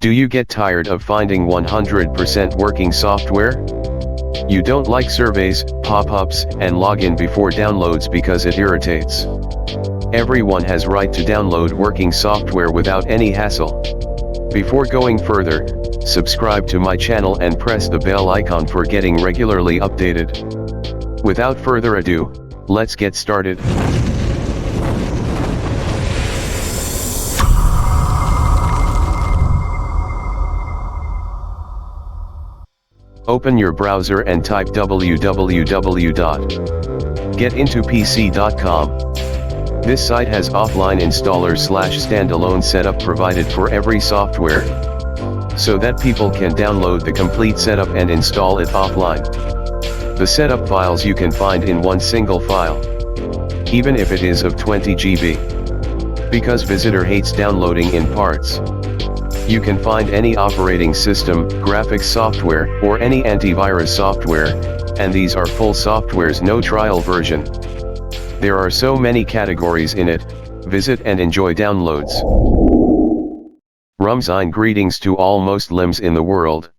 Do you get tired of finding 100% working software? You don't like surveys, pop-ups, and login before downloads because it irritates. Everyone has right to download working software without any hassle. Before going further, subscribe to my channel and press the bell icon for getting regularly updated. Without further ado, let's get started. Open your browser and type www.getintopc.com. This site has offline installer/standalone setup provided for every software, so that people can download the complete setup and install it offline. The setup files you can find in one single file, even if it is of 20 GB. Because visitor hates downloading in parts. You can find any operating system, graphics software, or any antivirus software, and these are full softwares, no trial version. There are so many categories in it. Visit and enjoy downloads. Rumzine greetings to all Muslims in the world.